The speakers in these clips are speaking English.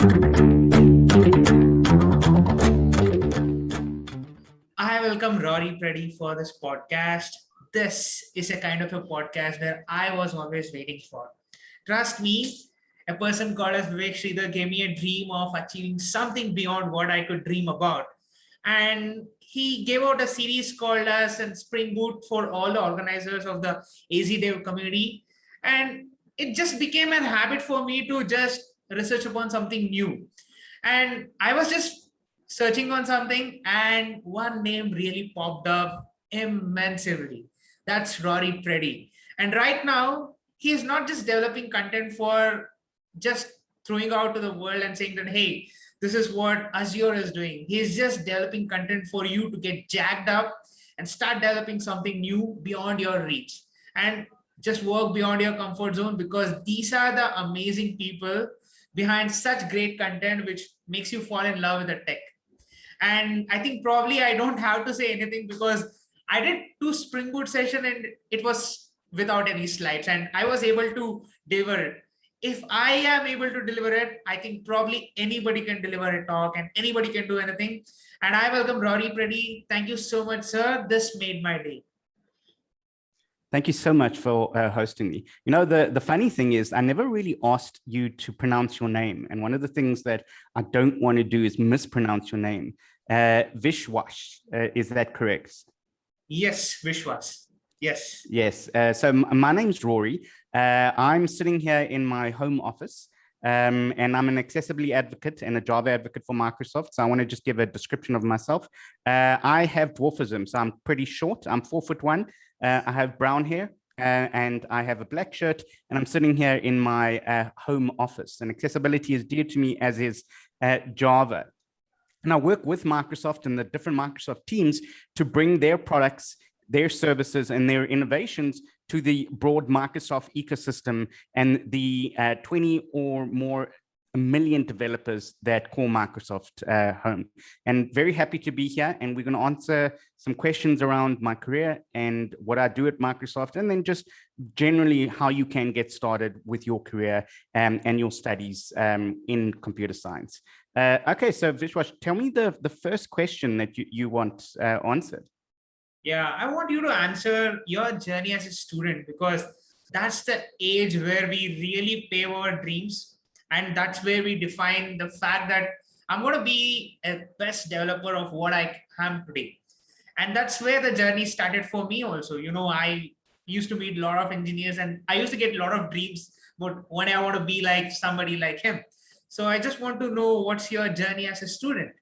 I welcome Rory Preddy for this podcast. This is a kind of a podcast where I was always waiting for. Trust me, a person called as Vivek Sridhar gave me a dream of achieving something beyond what I could dream about. And he gave out a series called as and Spring Boot for all the organizers of the AZ Dev community. And it just became a habit for me to just research upon something new. And I was just searching on something, and one name really popped up immensely. That's Rory Preddy. And right now, he is not just developing content for just throwing out to the world and saying that, hey, this is what Azure is doing. He's just developing content for you to get jacked up and start developing something new beyond your reach. And just work beyond your comfort zone, because these are the amazing people behind such great content which makes you fall in love with the tech. And I think probably I don't have to say anything, because I did 2 Spring Boot session and it was without any slides and I was able to deliver it. If I am able to deliver it, I think probably anybody can deliver a talk and anybody can do anything. And I welcome Rory Preddy. Thank you so much, sir. This made my day. Thank you so much for hosting me. You know, the funny thing is I never really asked you to pronounce your name. And one of the things that I don't want to do is mispronounce your name. Vishwas, is that correct? Yes, Vishwas. Yes. Yes. So my name's Rory. I'm sitting here in my home office. And I'm an accessibility advocate and a Java advocate for Microsoft. So I want to just give a description of myself. I have dwarfism, so I'm pretty short. I'm 4'1". I have brown hair and I have a black shirt, and I'm sitting here in my home office. And accessibility is dear to me, as is Java. And I work with Microsoft and the different Microsoft teams to bring their products, their services, and their innovations to the broad Microsoft ecosystem and the 20 or more million developers that call Microsoft home. And very happy to be here. And we're going to answer some questions around my career and what I do at Microsoft, and then just generally how you can get started with your career and your studies in computer science. Okay, so Vishwas, tell me the first question that you want answered. Yeah, I want you to answer your journey as a student, because that's the age where we really pave our dreams. And that's where we define the fact that I'm going to be a best developer of what I am today. And that's where the journey started for me also. You know, I used to meet a lot of engineers and I used to get a lot of dreams, but when I want to be like somebody like him. So I just want to know, what's your journey as a student?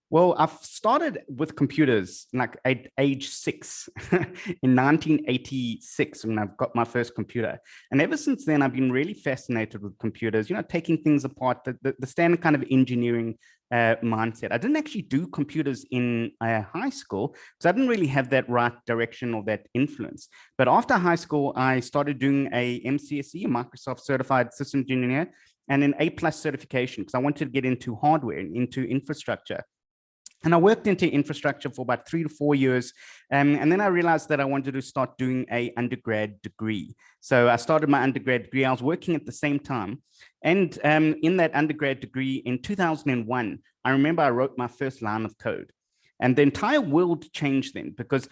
Well, I've started with computers like at age 6 in 1986 when I've got my first computer. And ever since then, I've been really fascinated with computers, you know, taking things apart, the standard kind of engineering mindset. I didn't actually do computers in high school because I didn't really have that right direction or that influence. But after high school, I started doing a MCSE, a Microsoft Certified Systems Engineer, and an A+ certification because I wanted to get into hardware and into infrastructure. And I worked into infrastructure for about 3 to 4 years. And then I realized that I wanted to start doing an undergrad degree. So I started my undergrad degree. I was working at the same time. And in that undergrad degree in 2001, I remember I wrote my first line of code. And the entire world changed then, because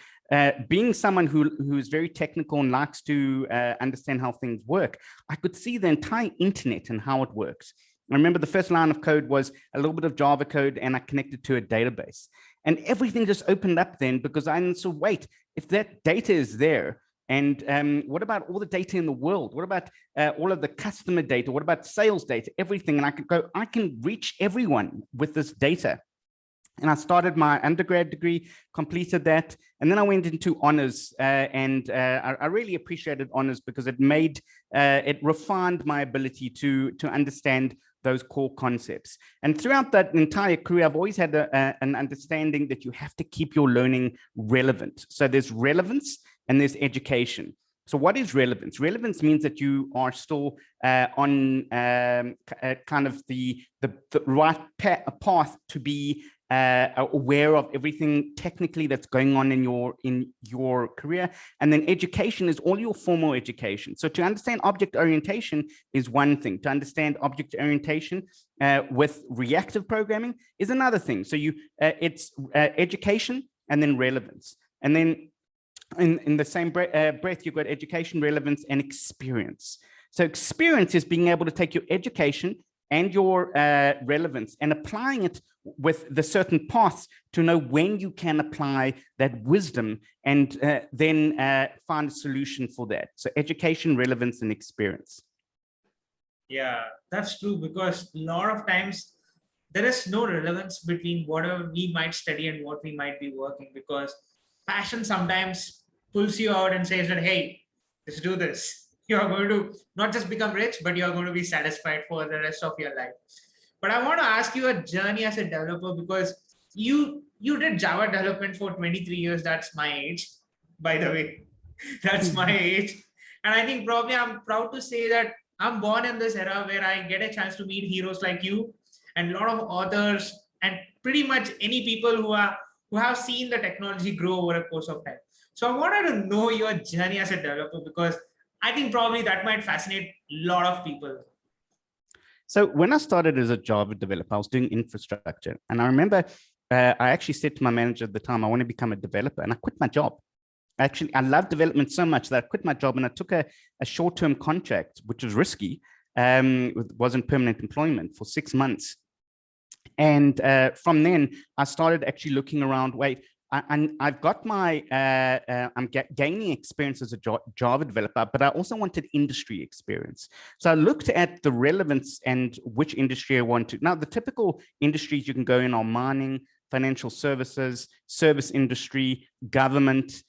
being someone who is very technical and likes to understand how things work, I could see the entire internet and how it works. I remember the first line of code was a little bit of Java code, and I connected to a database. And everything just opened up then, because I said, wait, if that data is there, and what about all the data in the world? What about all of the customer data? What about sales data? Everything. And I can reach everyone with this data. And I started my undergrad degree, completed that, and then I went into honors. I really appreciated honors because it refined my ability to understand those core concepts. And throughout that entire career, I've always had an understanding that you have to keep your learning relevant. So there's relevance and there's education. So what is relevance? Relevance means that you are still on kind of the right path to be aware of everything technically that's going on in your career. And then education is all your formal education. So to understand object orientation is one thing. To understand object orientation with reactive programming is another thing. So it's education and then relevance. And then in the same breath, you've got education, relevance, and experience. So experience is being able to take your education and your relevance and applying it with the certain paths to know when you can apply that wisdom and then find a solution for that. So education, relevance, and experience. Yeah, that's true, because a lot of times there is no relevance between whatever we might study and what we might be working, because passion sometimes pulls you out and says that, hey, let's do this. You're going to not just become rich, but you're going to be satisfied for the rest of your life. But I want to ask you a journey as a developer, because you did Java development for 23 years. That's my age, by the way. That's my age. And I think probably I'm proud to say that I'm born in this era where I get a chance to meet heroes like you and a lot of authors and pretty much any people who have seen the technology grow over a course of time. So I wanted to know your journey as a developer, because I think probably that might fascinate a lot of people. So when I started as a Java developer, I was doing infrastructure. And I remember I actually said to my manager at the time, I want to become a developer, and I quit my job. Actually, I love development so much that I quit my job and I took a short-term contract, which was risky. It wasn't permanent employment, for 6 months. And from then, I started actually looking around, wait, I've got my, I'm gaining experience as a Java developer, but I also wanted industry experience. So I looked at the relevance and which industry I want to. Now, the typical industries you can go in are mining, financial services, service industry, government,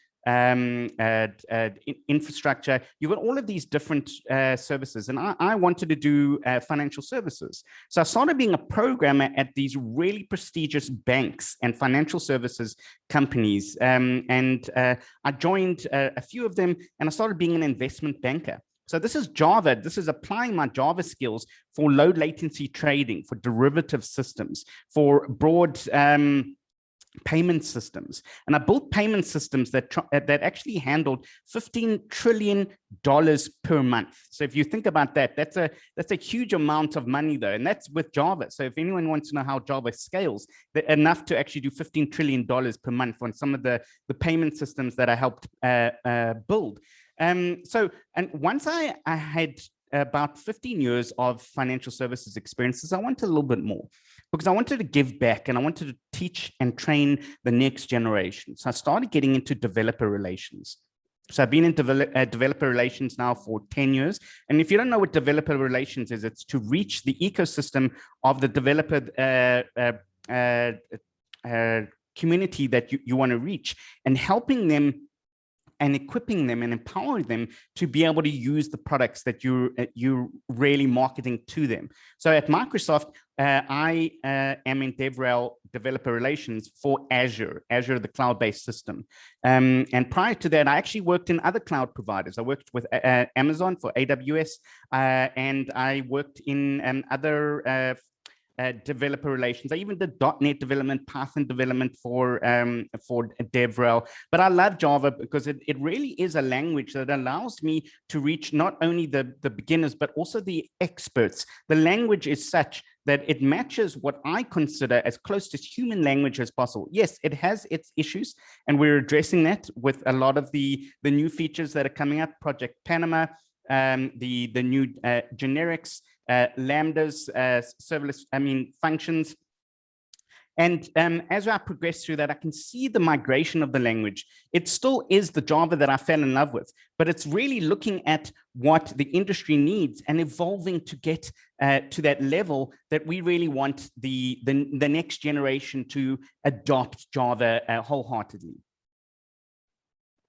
infrastructure. You've got all of these different services, and I wanted to do financial services. So I started being a programmer at these really prestigious banks and financial services companies, and I joined a few of them, and I started being an investment banker. So this is Java. This is applying my Java skills for low latency trading, for derivative systems, for broad payment systems. And I built payment systems that actually handled $15 trillion per month. So if you think about that, that's a huge amount of money though. And that's with Java. So if anyone wants to know how Java scales, enough to actually do $15 trillion per month on some of the payment systems that I helped build. And once I had about 15 years of financial services experiences, I wanted a little bit more, because I wanted to give back and I wanted to teach and train the next generation. So I started getting into developer relations. So I've been in developer relations now for 10 years. And if you don't know what developer relations is, it's to reach the ecosystem of the developer community that you want to reach, and helping them and equipping them and empowering them to be able to use the products that you're really marketing to them. So at Microsoft, I am in DevRel developer relations for Azure, the cloud-based system. And prior to that, I actually worked in other cloud providers. I worked with Amazon for AWS, and I worked in other developer relations. I even did .NET development, Python development for DevRel. But I love Java because it really is a language that allows me to reach not only the beginners, but also the experts. The language is such that it matches what I consider as close to human language as possible. Yes, it has its issues, and we're addressing that with a lot of the new features that are coming up, Project Panama, the new generics, lambdas, serverless, functions. And as I progress through that, I can see the migration of the language. It still is the Java that I fell in love with, but it's really looking at what the industry needs and evolving to get to that level that we really want the next generation to adopt Java wholeheartedly.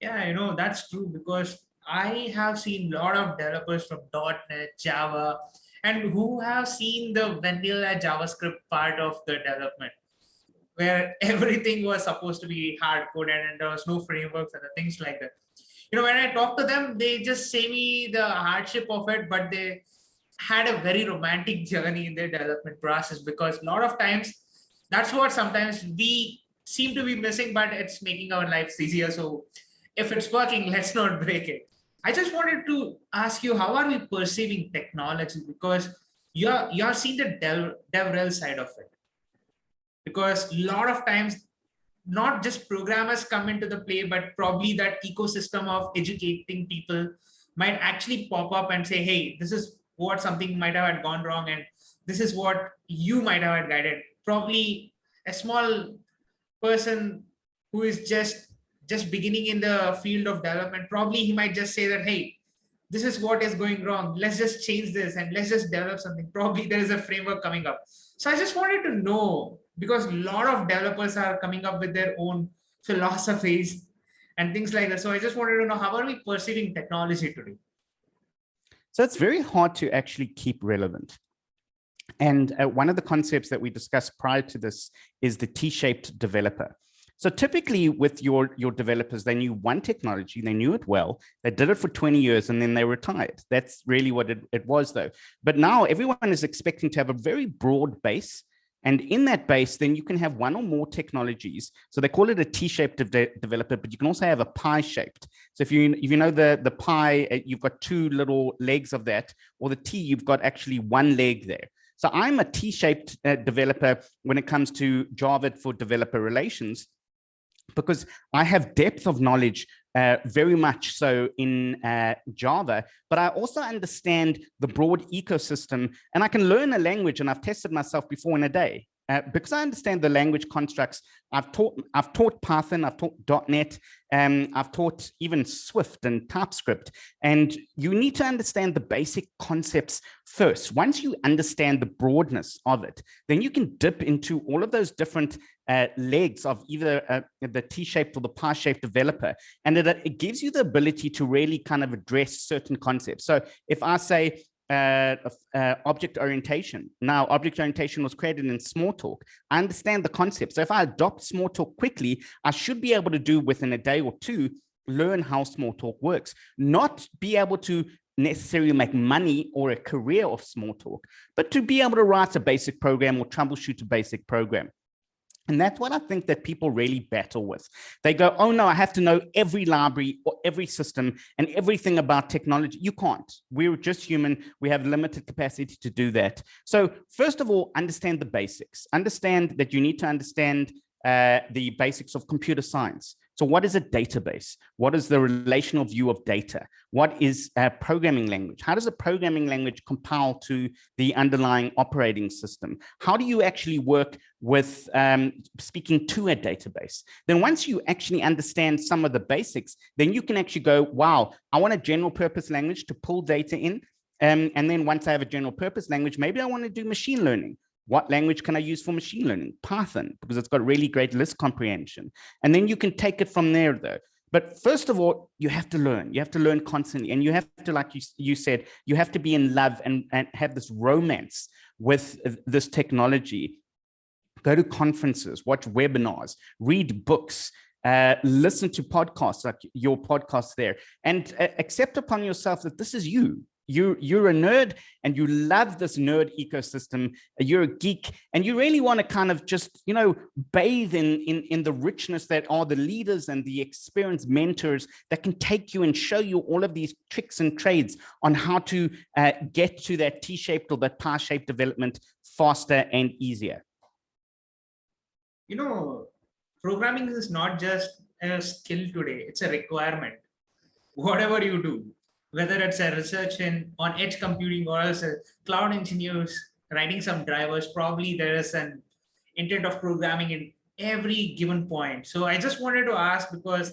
Yeah, that's true, because I have seen a lot of developers from .NET, Java, and who have seen the vanilla JavaScript part of the development, where everything was supposed to be hard coded and there was no frameworks and things like that. When I talk to them, they just say me the hardship of it, but they had a very romantic journey in their development process, because a lot of times That's what sometimes we seem to be missing, but it's making our lives easier. So if it's working, let's not break it. I just wanted to ask you, how are we perceiving technology? Because you're seeing the DevRel side of it. Because a lot of times, not just programmers come into the play, but probably that ecosystem of educating people might actually pop up and say, hey, this is what something might have had gone wrong, and this is what you might have had guided. Probably a small person who is just beginning in the field of development, probably he might just say that, hey, this is what is going wrong, let's just change this and let's just develop something. Probably there is a framework coming up. So I just wanted to know, because a lot of developers are coming up with their own philosophies and things like that. So I just wanted to know, how are we perceiving technology today? So it's very hard to actually keep relevant. And one of the concepts that we discussed prior to this is the T-shaped developer. So typically with your developers, they knew one technology, they knew it well, they did it for 20 years and then they retired. That's really what it was though. But now everyone is expecting to have a very broad base. And in that base, then you can have one or more technologies. So they call it a T-shaped developer, but you can also have a pie-shaped. So if you know the pie, you've got two little legs of that, or the T, you've got actually one leg there. So I'm a T-shaped developer when it comes to Java for developer relations, because I have depth of knowledge very much so in Java, but I also understand the broad ecosystem, and I can learn a language, and I've tested myself before in a day. Because I understand the language constructs. I've taught Python, I've taught .NET, I've taught even Swift and TypeScript. And you need to understand the basic concepts first. Once you understand the broadness of it, then you can dip into all of those different legs of either the T-shaped or the pie-shaped developer. And it gives you the ability to really kind of address certain concepts. So if I say, object orientation. Now, object orientation was created in Smalltalk. I understand the concept. So if I adopt Smalltalk quickly, I should be able to do within a day or two, learn how Smalltalk works, not be able to necessarily make money or a career of Smalltalk, but to be able to write a basic program or troubleshoot a basic program. And that's what I think that people really battle with. They go, oh no, I have to know every library or every system and everything about technology. You can't. We're just human. We have limited capacity to do that. So first of all, understand the basics. Understand that you need to understand the basics of computer science. So what is a database? What is the relational view of data? What is a programming language? How does a programming language compile to the underlying operating system? How do you actually work with speaking to a database? Then once you actually understand some of the basics, then you can actually go, wow, I want a general purpose language to pull data in. And then once I have a general purpose language, maybe I want to do machine learning. What language can I use for machine learning? Python, because it's got really great list comprehension. And then you can take it from there though. But first of all, you have to learn. You have to learn constantly. And you have to, like you said, you have to be in love and have this romance with this technology. Go to conferences, watch webinars, read books, listen to podcasts like your podcast there, and accept upon yourself that this is you. You're a nerd and you love this nerd ecosystem. You're a geek and you really want to kind of just, bathe in the richness that are the leaders and the experienced mentors that can take you and show you all of these tricks and trades on how to get to that T-shaped or that pie-shaped development faster and easier. Programming is not just a skill today, it's a requirement. Whatever you do, whether it's a research on edge computing or else cloud engineers writing some drivers, probably there is an intent of programming in every given point. So I just wanted to ask, because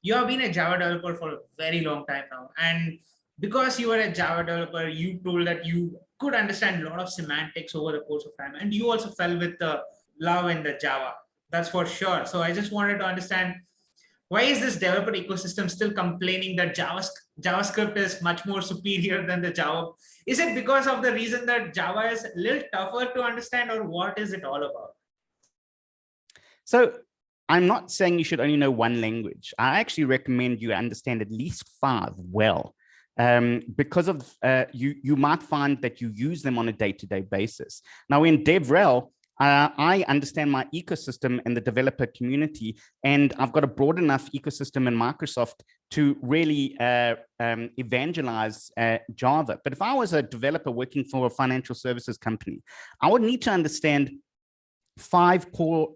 you have been a Java developer for a very long time now, and because you are a Java developer, you told that you could understand a lot of semantics over the course of time, and you also fell with the love in the Java. That's for sure. So I just wanted to understand, why is this developer ecosystem still complaining that JavaScript is much more superior than the Java? Is it because of the reason that Java is a little tougher to understand, or what is it all about? So I'm not saying you should only know one language. I actually recommend you understand at least 5 well. Because of you might find that you use them on a day-to-day basis. Now in DevRel, I understand my ecosystem and the developer community, and I've got a broad enough ecosystem in Microsoft to really evangelize Java. But if I was a developer working for a financial services company, I would need to understand 5 core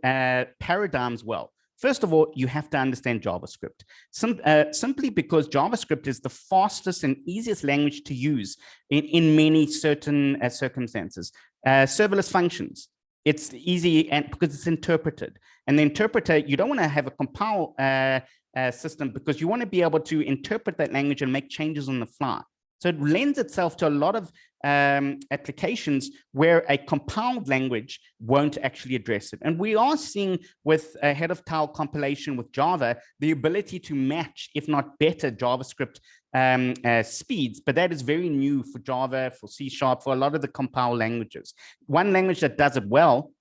paradigms well. First of all, you have to understand JavaScript, simply because JavaScript is the fastest and easiest language to use in many certain circumstances. Serverless functions, it's easy and because it's interpreted. And the interpreter, you don't want to have a compile system because you want to be able to interpret that language and make changes on the fly. So it lends itself to a lot of applications where a compiled language won't actually address it. And we are seeing with a head of tile compilation with Java, the ability to match, if not better, JavaScript speeds, but that is very new for Java, for C#, for a lot of the compiled languages. One language that does it well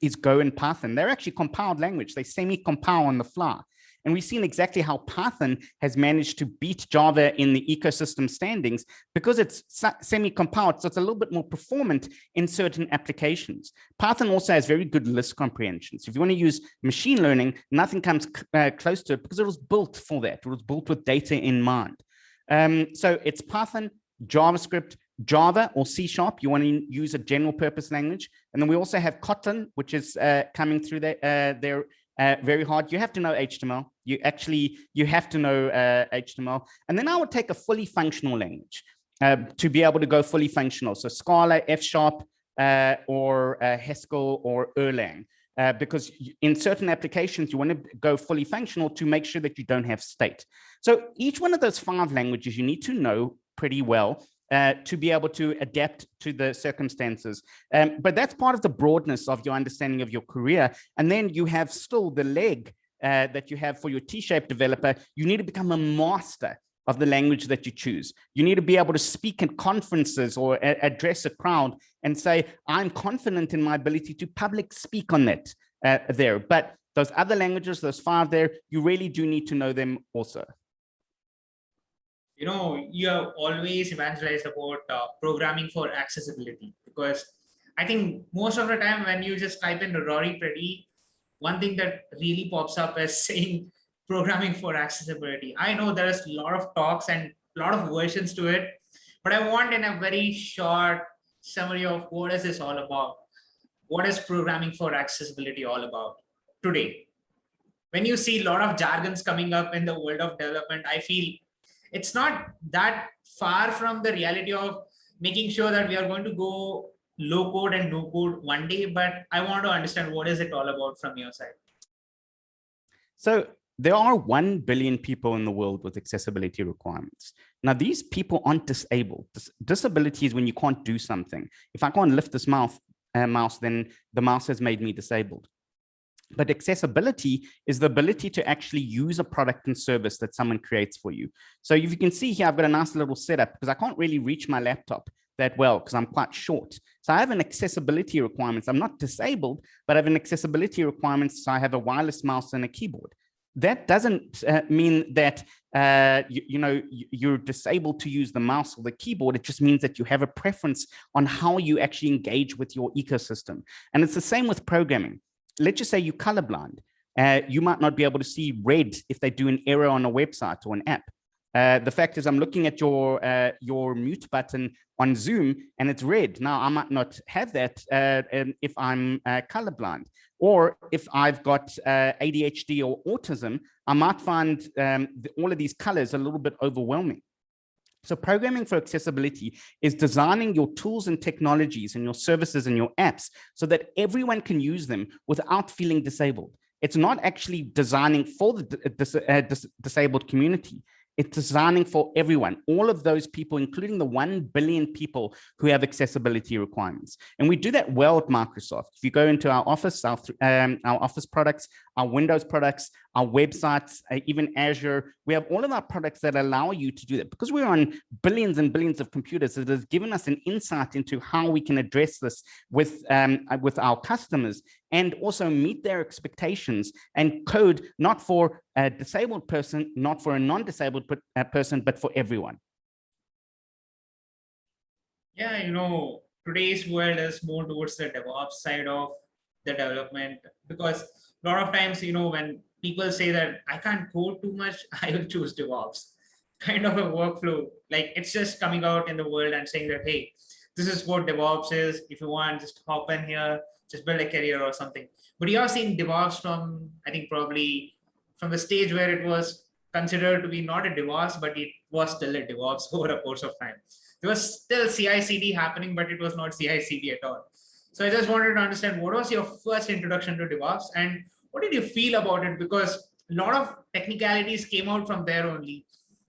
is Go and Python. They're actually compiled language. They semi-compile on the fly. And we've seen exactly how Python has managed to beat Java in the ecosystem standings because it's semi-compiled, so it's a little bit more performant in certain applications. Python also has very good list comprehension. So if you want to use machine learning, nothing comes close to it because it was built for that. It was built with data in mind. So it's Python, JavaScript, Java or C#. You want to use a general purpose language. And then we also have Kotlin, which is coming through there. Very hard. You have to know HTML. You have to know HTML. And then I would take a fully functional language to be able to go fully functional. So Scala, F#, or Haskell or Erlang. Because in certain applications, you want to go fully functional to make sure that you don't have state. So each one of those 5 languages you need to know pretty well to be able to adapt to the circumstances. But that's part of the broadness of your understanding of your career. And then you have still the leg that you have for your T-shaped developer. You need to become a master of the language that you choose. You need to be able to speak in conferences or address a crowd and say, I'm confident in my ability to public speak on that there. But those other languages, those 5 there, you really do need to know them also. You know, you have always evangelized about programming for accessibility, because I think most of the time when you just type in Rory Preddy, one thing that really pops up is saying programming for accessibility. I know there's a lot of talks and a lot of versions to it, but I want in a very short summary of what is this all about? What is programming for accessibility all about today? When you see a lot of jargons coming up in the world of development, I feel it's not that far from the reality of making sure that we are going to go low code and no code one day, but I want to understand what is it all about from your side. So there are 1 billion people in the world with accessibility requirements. Now, these people aren't disabled. Disability is when you can't do something. If I can't lift this mouse, then the mouse has made me disabled. But accessibility is the ability to actually use a product and service that someone creates for you. So if you can see here, I've got a nice little setup because I can't really reach my laptop that well because I'm quite short. So I have an accessibility requirements. I'm not disabled, but I have an accessibility requirements. So I have a wireless mouse and a keyboard. That doesn't mean that you're disabled to use the mouse or the keyboard. It just means that you have a preference on how you actually engage with your ecosystem. And it's the same with programming. Let's just say you're colorblind. You might not be able to see red if they do an error on a website or an app. The fact is I'm looking at your mute button on Zoom and it's red. Now, I might not have that if I'm colorblind. Or if I've got ADHD or autism, I might find all of these colors a little bit overwhelming. So programming for accessibility is designing your tools and technologies and your services and your apps so that everyone can use them without feeling disabled. It's not actually designing for the disabled community. It's designing for everyone, all of those people, including the 1 billion people who have accessibility requirements. And we do that well at Microsoft. If you go into our office, our office products, our Windows products, our websites, even Azure, we have all of our products that allow you to do that. Because we're on billions and billions of computers, it has given us an insight into how we can address this with our customers and also meet their expectations and code not for a disabled person, not for a non-disabled person, but for everyone. Yeah, you know, today's world is more towards the DevOps side of the development, because a lot of times, when people say that I can't code too much, I will choose DevOps. Kind of a workflow. Like it's just coming out in the world and saying that, hey, this is what DevOps is. If you want, just hop in here, just build a career or something. But you are seeing DevOps from, I think, probably from the stage where it was considered to be not a DevOps, but it was still a DevOps over a course of time. There was still CI/CD happening, but it was not CI/CD at all. So I just wanted to understand, what was your first introduction to DevOps and what did you feel about it? Because a lot of technicalities came out from there only.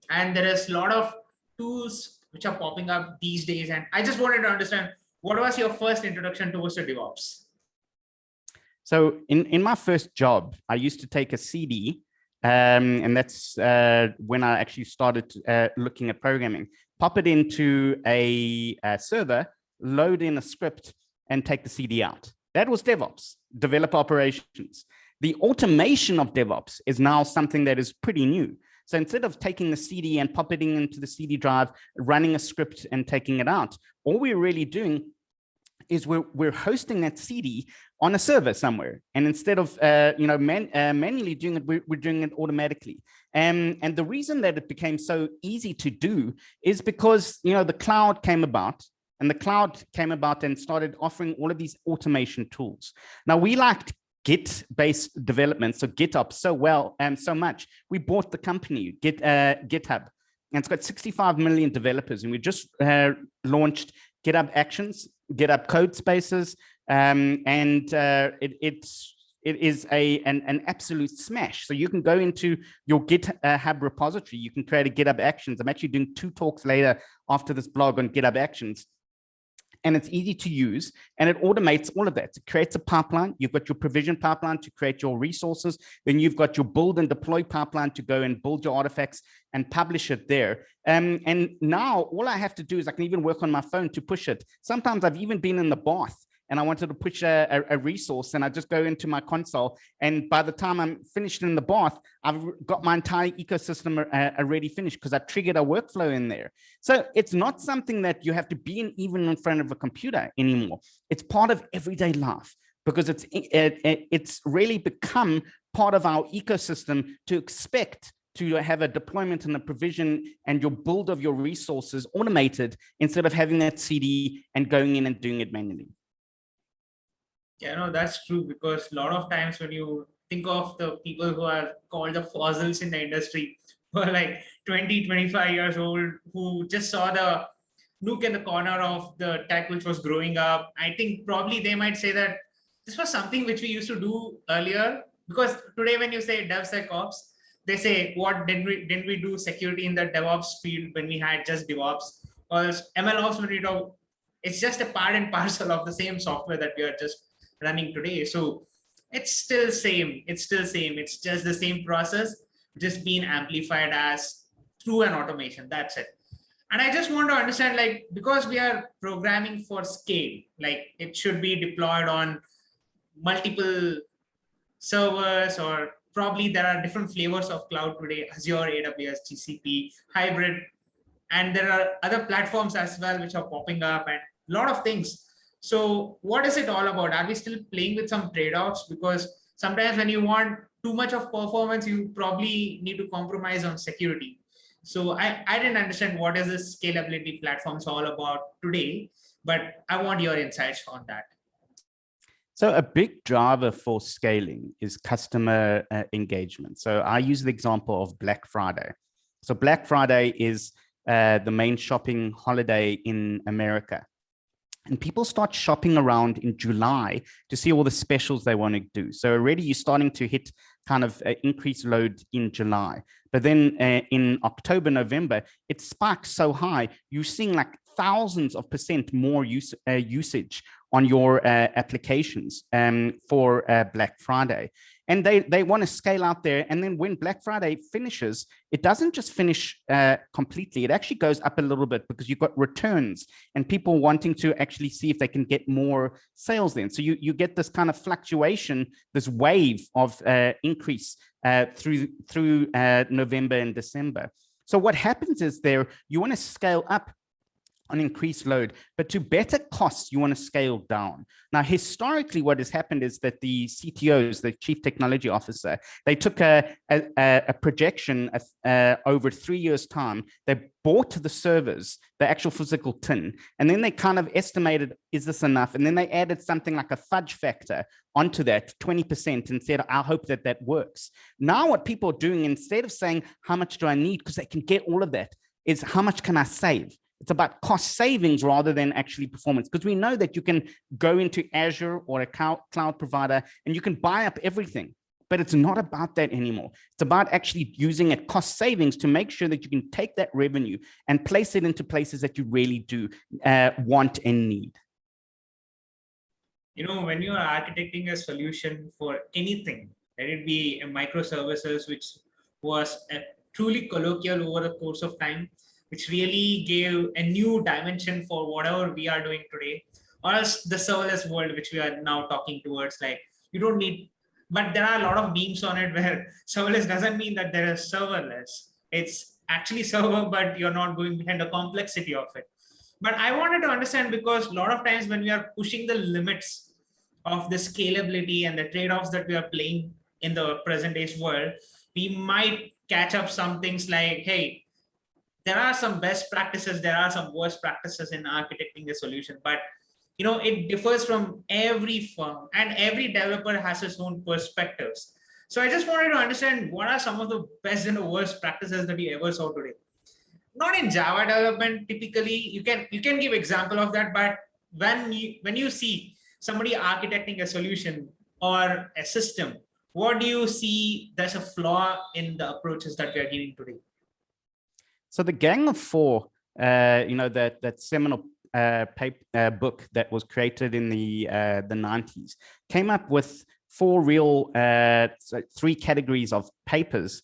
And there is a lot of tools which are popping up these days. And I just wanted to understand, what was your first introduction towards the DevOps? So in my first job, I used to take a CD, and that's when I actually started looking at programming, pop it into a server, load in a script, and take the CD out. That was DevOps, developer operations. The automation of DevOps is now something that is pretty new. So instead of taking the CD and popping it into the CD drive, running a script and taking it out, all we're really doing is we're hosting that CD on a server somewhere. And instead of manually doing it, we're doing it automatically. And the reason that it became so easy to do is because the cloud came about. And the cloud came about and started offering all of these automation tools. Now, we liked Git-based development, so GitOps so much. We bought the company, GitHub, and it's got 65 million developers. And we just launched GitHub Actions, GitHub Code Spaces, and it is an absolute smash. So you can go into your GitHub repository, you can create a GitHub Actions. I'm actually doing 2 talks later after this blog on GitHub Actions. And it's easy to use, and it automates all of that. It creates a pipeline. You've got your provision pipeline to create your resources. Then you've got your build and deploy pipeline to go and build your artifacts and publish it there. And now all I have to do is I can even work on my phone to push it. Sometimes I've even been in the bath and I wanted to push a resource, and I just go into my console. And by the time I'm finished in the bath, I've got my entire ecosystem already finished because I triggered a workflow in there. So it's not something that you have to be even in front of a computer anymore. It's part of everyday life because it's really become part of our ecosystem to expect to have a deployment and a provision and your build of your resources automated instead of having that CD and going in and doing it manually. Yeah, no, that's true, because a lot of times when you think of the people who are called the fossils in the industry, who are like 20, 25 years old, who just saw the nook in the corner of the tech which was growing up, I think probably they might say that this was something which we used to do earlier. Because today when you say DevSecOps, they say, what didn't we do security in the DevOps field when we had just DevOps? Or MLOps, when we talk, it's just a part and parcel of the same software that we are just running today. So it's still same. It's just the same process, just being amplified as through an automation. That's it. And I just want to understand, like, because we are programming for scale, like it should be deployed on multiple servers, or probably there are different flavors of cloud today: Azure, AWS, GCP, hybrid, and there are other platforms as well which are popping up, and a lot of things. So what is it all about? Are we still playing with some trade-offs? Because sometimes when you want too much of performance, you probably need to compromise on security. So I didn't understand what is this scalability platforms all about today, but I want your insights on that. So a big driver for scaling is customer engagement. So I use the example of Black Friday. So Black Friday is the main shopping holiday in America. And people start shopping around in July to see all the specials they want to do. So already you're starting to hit kind of increased load in July. But then in October, November, it spikes so high, you're seeing like thousands of % more usage on your applications for Black Friday. And they want to scale out there. And then when Black Friday finishes, it doesn't just finish completely. It actually goes up a little bit because you've got returns and people wanting to actually see if they can get more sales then. So you get this kind of fluctuation, this wave of increase through November and December. So what happens is you want to scale up on increased load, but to better costs, you want to scale down. Now, historically, what has happened is that the CTOs, the Chief Technology Officer, they took a projection over 3 years' time. They bought the servers, the actual physical tin, and then they kind of estimated, is this enough? And then they added something like a fudge factor onto that, 20%, and said, I hope that that works. Now, what people are doing, instead of saying, how much do I need? Because they can get all of that, is how much can I save? It's about cost savings rather than actually performance, because we know that you can go into Azure or a cloud provider and you can buy up everything, but it's not about that anymore. It's about actually using it cost savings to make sure that you can take that revenue and place it into places that you really do want and need. When you are architecting a solution for anything, let it be a microservices, which was truly colloquial over the course of time, which really gave a new dimension for whatever we are doing today, or else the serverless world, which we are now talking towards. Like, you don't need, but there are a lot of memes on it where serverless doesn't mean that there is serverless. It's actually server, but you're not going behind the complexity of it. But I wanted to understand, because a lot of times when we are pushing the limits of the scalability and the trade-offs that we are playing in the present day world, we might catch up some things like, hey, there are some best practices, there are some worst practices in architecting a solution, but it differs from every firm, and every developer has his own perspectives. So I just wanted to understand, what are some of the best and the worst practices that you ever saw today? Not in Java development, typically, you can give example of that, but when you see somebody architecting a solution or a system, what do you see there's a flaw in the approaches that we are giving today? So the Gang of Four, that seminal book that was created in the 90s, came up with three categories of patterns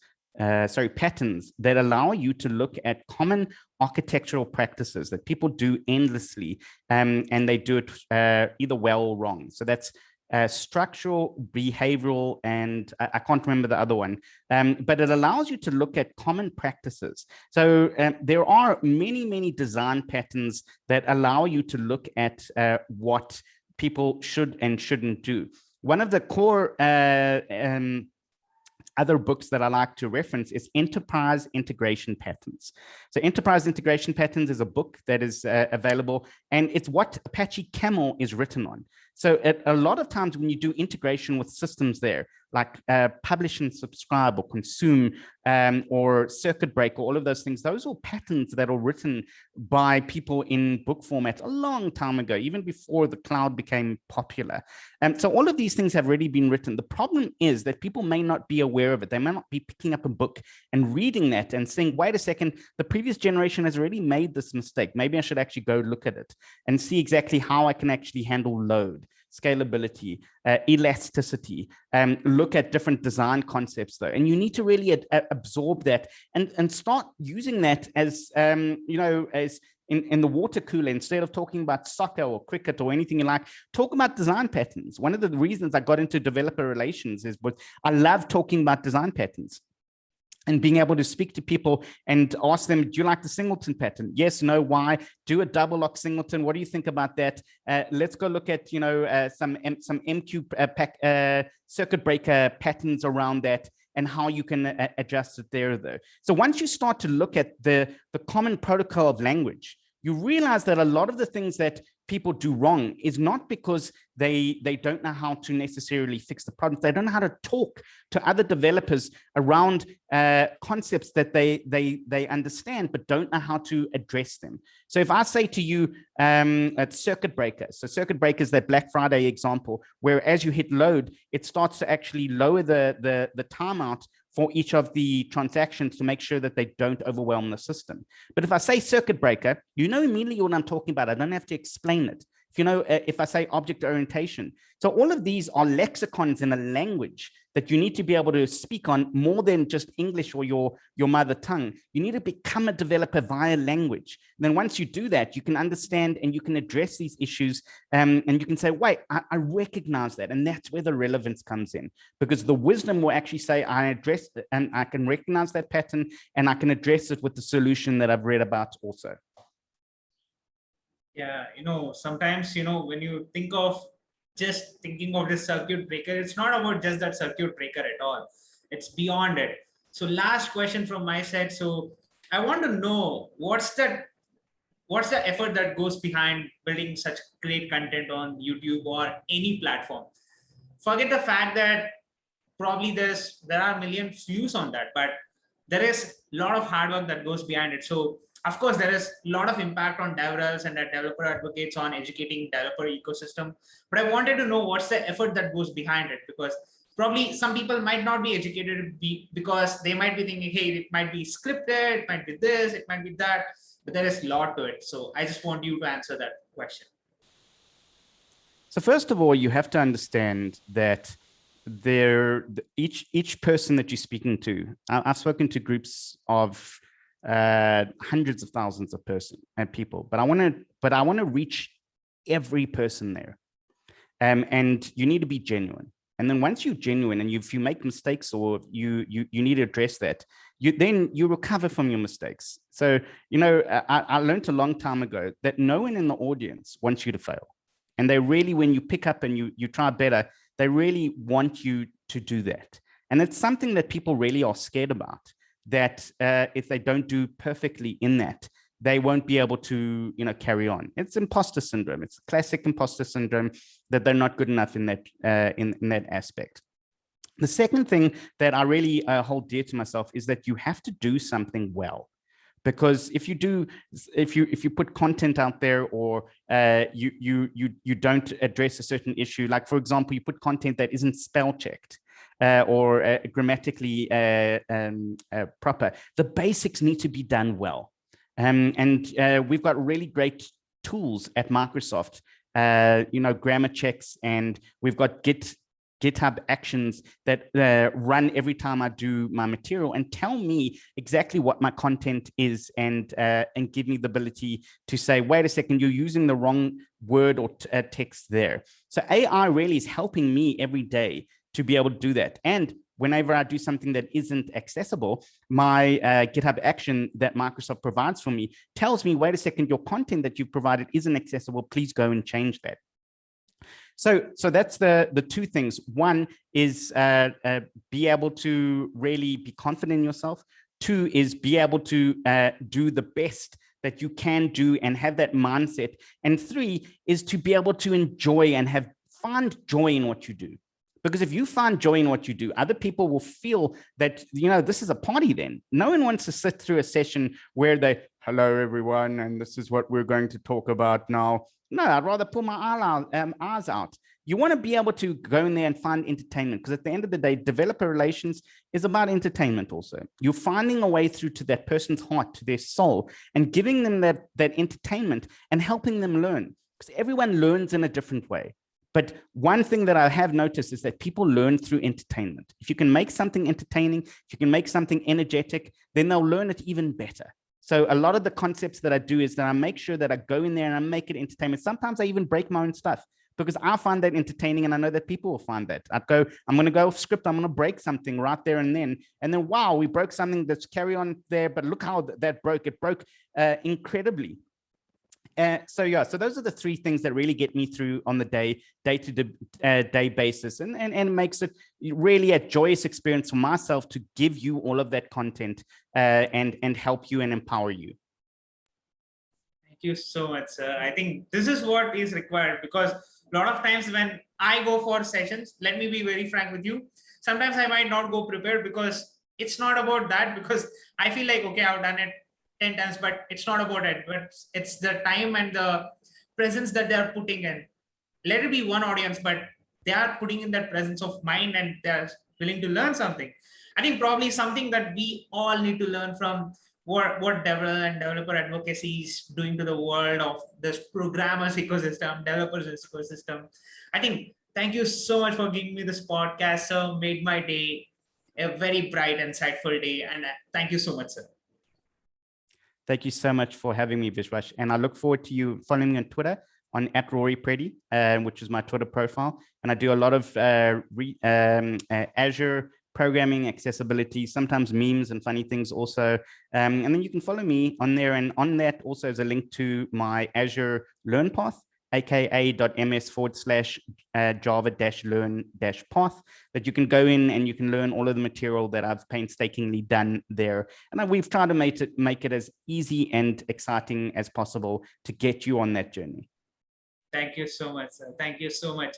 that allow you to look at common architectural practices that people do endlessly, and they do it either well or wrong. So that's structural, behavioral, and I can't remember the other one, but it allows you to look at common practices. So there are many design patterns that allow you to look at what people should and shouldn't do. One of the core other books that I like to reference is Enterprise Integration Patterns. So Enterprise Integration Patterns is a book that is available, and it's what Apache Camel is written on. So a lot of times when you do integration with systems there, like publish and subscribe or consume or circuit breaker, all of those things, those are patterns that are written by people in book format a long time ago, even before the cloud became popular. So all of these things have already been written. The problem is that people may not be aware of it. They may not be picking up a book and reading that and saying, wait a second, the previous generation has already made this mistake. Maybe I should actually go look at it and see exactly how I can actually handle load, scalability, elasticity, look at different design concepts though. And you need to really absorb that and start using that as, as in the water cooler. Instead of talking about soccer or cricket or anything you like, talk about design patterns. One of the reasons I got into developer relations is because I love talking about design patterns and being able to speak to people and ask them, do you like the singleton pattern? Yes, no, why? Do a double lock singleton. What do you think about that? Let's go look at, some MQ circuit breaker patterns around that and how you can adjust it there though. So once you start to look at the common protocol of language, you realize that a lot of the things that people do wrong is not because they don't know how to necessarily fix the problems. They don't know how to talk to other developers around concepts that they understand, but don't know how to address them. So if I say to you, at circuit breakers, so circuit breakers, that Black Friday example, where as you hit load, it starts to actually lower the timeout for each of the transactions to make sure that they don't overwhelm the system. But if I say circuit breaker, you know immediately what I'm talking about. I don't have to explain it. If I say object orientation. So all of these are lexicons in a language that you need to be able to speak on more than just English or your mother tongue. You need to become a developer via language. And then once you do that, you can understand and you can address these issues, and you can say, wait, I recognize that. And that's where the relevance comes in, because the wisdom will actually say, I address it and I can recognize that pattern and I can address it with the solution that I've read about also. Yeah, sometimes, when you think of just thinking of this circuit breaker, it's not about just that circuit breaker at all. It's beyond it. So last question from my side. So I want to know what's the effort that goes behind building such great content on YouTube or any platform? Forget the fact that probably there are millions views on that, but there is a lot of hard work that goes behind it. So of course there is a lot of impact on developers and that developer advocates on educating developer ecosystem. But I wanted to know what's the effort that goes behind it, because probably some people might not be educated because they might be thinking, hey, it might be scripted, it might be this, it might be that, but there is a lot to it. So I just want you to answer that question. So first of all, you have to understand that each person that you're speaking to, I've spoken to groups of hundreds of thousands of people, but I want to reach every person there, and you need to be genuine. And then once you're genuine and if you make mistakes or you need to address that, you recover from your mistakes. So I learned a long time ago that no one in the audience wants you to fail, and they really, when you pick up and you try better, they really want you to do that. And it's something that people really are scared about, that if they don't do perfectly in that, they won't be able to carry on. It's imposter syndrome. It's classic imposter syndrome, that they're not good enough in that aspect. The second thing that I really hold dear to myself is that you have to do something well. Because if you put content out there, or you don't address a certain issue, like for example, you put content that isn't spell checked or grammatically proper, the basics need to be done well. And we've got really great tools at Microsoft, grammar checks, and we've got GitHub actions that run every time I do my material and tell me exactly what my content is, and give me the ability to say, wait a second, you're using the wrong word or text there. So AI really is helping me every day to be able to do that. And whenever I do something that isn't accessible, my GitHub action that Microsoft provides for me tells me, wait a second, your content that you've provided isn't accessible. Please go and change that. So that's the two things. One is be able to really be confident in yourself. Two is be able to do the best that you can do and have that mindset. And three is to be able to enjoy and find joy in what you do. Because if you find joy in what you do, other people will feel that, this is a party then. No one wants to sit through a session where they, hello, everyone, and this is what we're going to talk about now. No, I'd rather pull my eyes out. You want to be able to go in there and find entertainment, because at the end of the day, developer relations is about entertainment also. You're finding a way through to that person's heart, to their soul, and giving them that entertainment and helping them learn, because everyone learns in a different way. But one thing that I have noticed is that people learn through entertainment. If you can make something entertaining, if you can make something energetic, then they'll learn it even better. So a lot of the concepts that I do is that I make sure that I go in there and I make it entertainment. Sometimes I even break my own stuff, because I find that entertaining, and I know that people will find that. I'm going to go off script. I'm going to break something right there and then wow, we broke something. That's carry on there, but look how that broke. It broke incredibly. So those are the three things that really get me through on the day-to-day basis, and makes it really a joyous experience for myself to give you all of that content and help you and empower you. Thank you so much, sir. I think this is what is required, because a lot of times when I go for sessions, let me be very frank with you, sometimes I might not go prepared, because it's not about that, because I feel like, okay, I've done it 10 times, but it's not about it, but it's the time and the presence that they are putting in. Let it be one audience, but they are putting in that presence of mind, and they're willing to learn something. I think probably something that we all need to learn from what developer advocacy is doing to the world of this programmers ecosystem, developers ecosystem. I think, thank you so much for giving me this podcast, sir. Made my day a very bright, insightful day. And thank you so much, sir. Thank you so much for having me, Vishwash. And I look forward to you following me on Twitter on @Rory Preddy, which is my Twitter profile. And I do a lot of Azure programming, accessibility, sometimes memes and funny things also. And then you can follow me on there. And on that also is a link to my Azure Learn Path, aka.ms/java-learn-path, that you can go in and you can learn all of the material that I've painstakingly done there. And we've tried to make it as easy and exciting as possible to get you on that journey. Thank you so much, sir. Thank you so much.